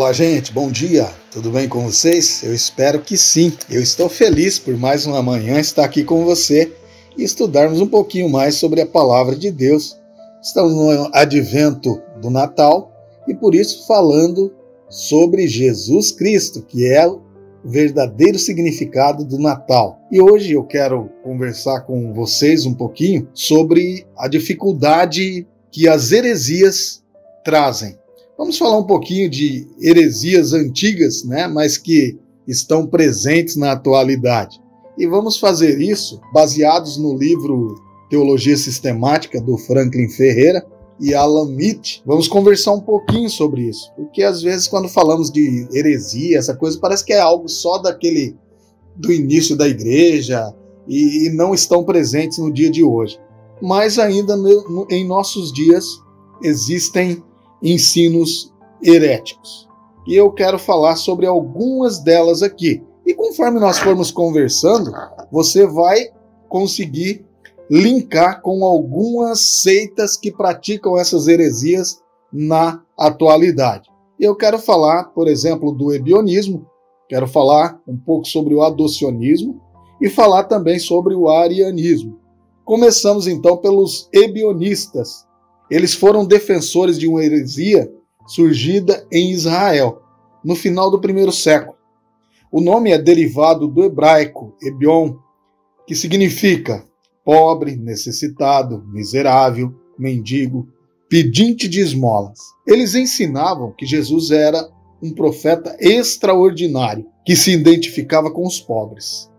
Olá, gente, bom dia, tudo bem com vocês? Eu espero que sim. Eu estou feliz por mais uma manhã estar aqui com você e estudarmos um pouquinho mais sobre a palavra de Deus. Estamos no advento do Natal e por isso falando sobre Jesus Cristo, que é o verdadeiro significado do Natal. E hoje eu quero conversar com vocês um pouquinho sobre a dificuldade que as heresias trazem. Vamos falar um pouquinho de heresias antigas, mas que estão presentes na atualidade. E vamos fazer isso baseados no livro Teologia Sistemática, do Franklin Ferreira e Alan Mitch. Vamos conversar um pouquinho sobre isso, porque às vezes quando falamos de heresia, essa coisa parece que é algo só do início da igreja e não estão presentes no dia de hoje. Mas ainda em nossos dias existem ensinos heréticos. E eu quero falar sobre algumas delas aqui. E conforme nós formos conversando, você vai conseguir linkar com algumas seitas que praticam essas heresias na atualidade. Eu quero falar, por exemplo, do ebionismo, quero falar um pouco sobre o adocionismo e falar também sobre o arianismo. Começamos então pelos ebionistas. Eles foram defensores de uma heresia surgida em Israel, no final do primeiro século. O nome é derivado do hebraico ebion, que significa pobre, necessitado, miserável, mendigo, pedinte de esmolas. Eles ensinavam que Jesus era um profeta extraordinário, que se identificava com os pobres,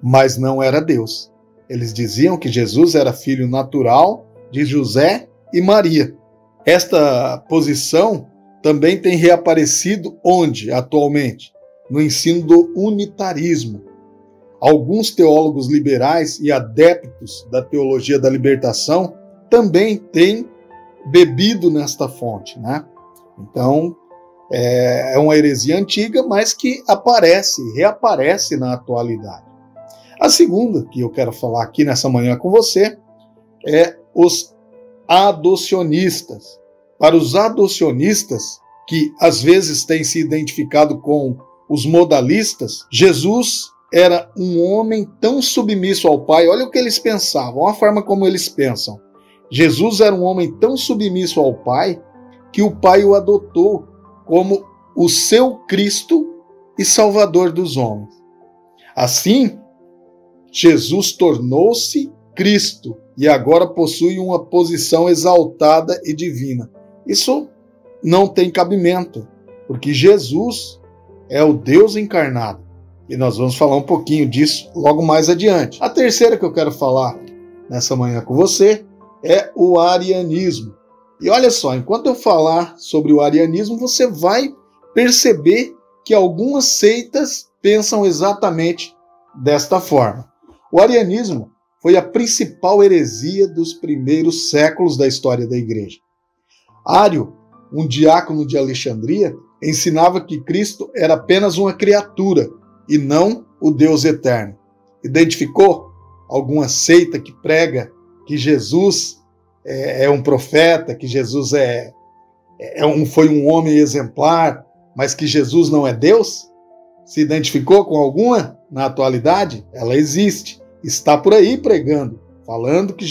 mas não era Deus. Eles diziam que Jesus era filho natural de José e Maria. Esta posição também tem reaparecido onde, atualmente? No ensino do unitarismo. Alguns teólogos liberais e adeptos da teologia da libertação também têm bebido nesta fonte, Então, é uma heresia antiga, mas que reaparece na atualidade. A segunda que eu quero falar aqui nessa manhã com você é os adocionistas. Para os adocionistas, que às vezes têm se identificado com os modalistas, Jesus era um homem tão submisso ao Pai. Olha o que eles pensavam, a forma como eles pensam. Jesus era um homem tão submisso ao Pai que o Pai o adotou como o seu Cristo e Salvador dos homens. Assim, Jesus tornou-se Cristo e agora possui uma posição exaltada e divina. Isso não tem cabimento, porque Jesus é o Deus encarnado. E nós vamos falar um pouquinho disso logo mais adiante. A terceira que eu quero falar nessa manhã com você é o arianismo. E olha só, enquanto eu falar sobre o arianismo, você vai perceber que algumas seitas pensam exatamente desta forma. O arianismo foi a principal heresia dos primeiros séculos da história da igreja. Ário, um diácono de Alexandria, ensinava que Cristo era apenas uma criatura e não o Deus eterno. Identificou alguma seita que prega que Jesus é um profeta, que Jesus foi um homem exemplar, mas que Jesus não é Deus? Se identificou com alguma na atualidade? Ela existe. Está por aí pregando, falando que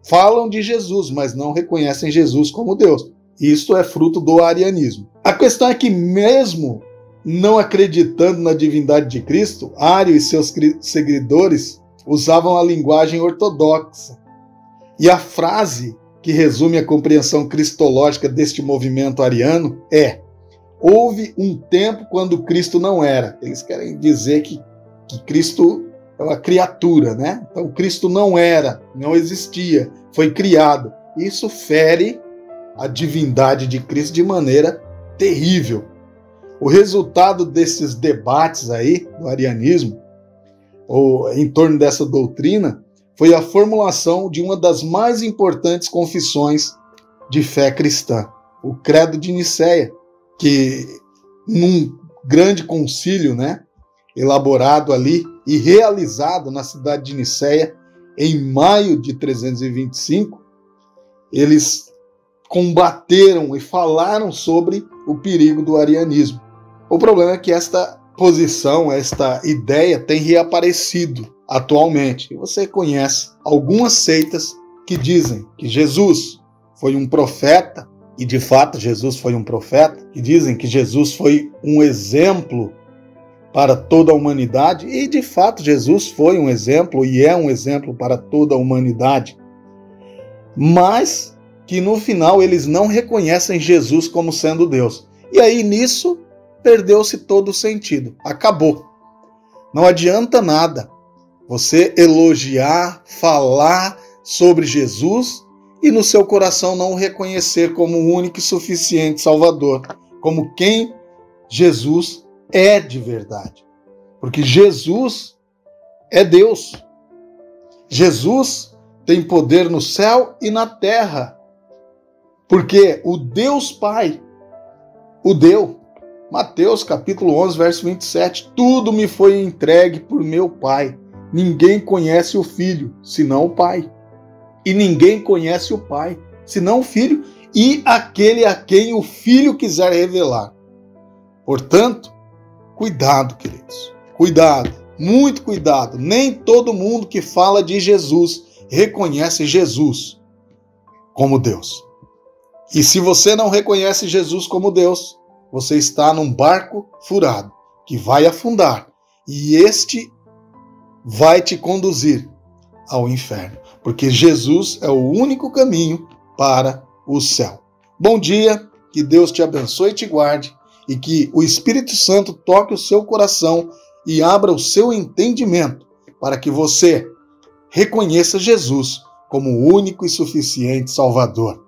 falam de Jesus, mas não reconhecem Jesus como Deus. Isto é fruto do arianismo. A questão é que mesmo não acreditando na divindade de Cristo, Ário e seus seguidores usavam a linguagem ortodoxa. E a frase que resume a compreensão cristológica deste movimento ariano é: houve um tempo quando Cristo não era. Eles querem dizer que Cristo é uma criatura, Então Cristo não era, não existia, foi criado. Isso fere a divindade de Cristo de maneira terrível. O resultado desses debates aí do arianismo, ou em torno dessa doutrina, foi a formulação de uma das mais importantes confissões de fé cristã, o Credo de Nicéia, que num grande concílio, elaborado ali e realizado na cidade de Nicéia em maio de 325, eles combateram e falaram sobre o perigo do arianismo. O problema é que esta posição, esta ideia tem reaparecido atualmente. E você conhece algumas seitas que dizem que Jesus foi um profeta, e de fato Jesus foi um profeta, que dizem que Jesus foi um exemplo para toda a humanidade, e de fato Jesus foi um exemplo e é um exemplo para toda a humanidade, mas que no final eles não reconhecem Jesus como sendo Deus. E aí nisso perdeu-se todo o sentido, acabou. Não adianta nada você elogiar, falar sobre Jesus e no seu coração não o reconhecer como o único e suficiente Salvador, como quem Jesus é de verdade. Porque Jesus é Deus. Jesus tem poder no céu e na terra. Porque o Deus Pai o deu. Mateus capítulo 11, verso 27. Tudo me foi entregue por meu Pai. Ninguém conhece o Filho, senão o Pai. E ninguém conhece o Pai, senão o Filho, e aquele a quem o Filho quiser revelar. Portanto, cuidado, queridos. Cuidado, muito cuidado. Nem todo mundo que fala de Jesus reconhece Jesus como Deus. E se você não reconhece Jesus como Deus, você está num barco furado, que vai afundar. E este vai te conduzir ao inferno. Porque Jesus é o único caminho para o céu. Bom dia, que Deus te abençoe e te guarde, e que o Espírito Santo toque o seu coração e abra o seu entendimento, para que você reconheça Jesus como o único e suficiente Salvador.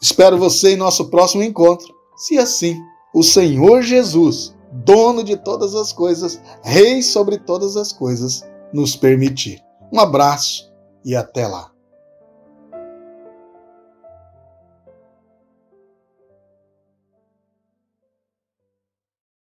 Espero você em nosso próximo encontro, se assim o Senhor Jesus, dono de todas as coisas, Rei sobre todas as coisas, nos permitir. Um abraço e até lá.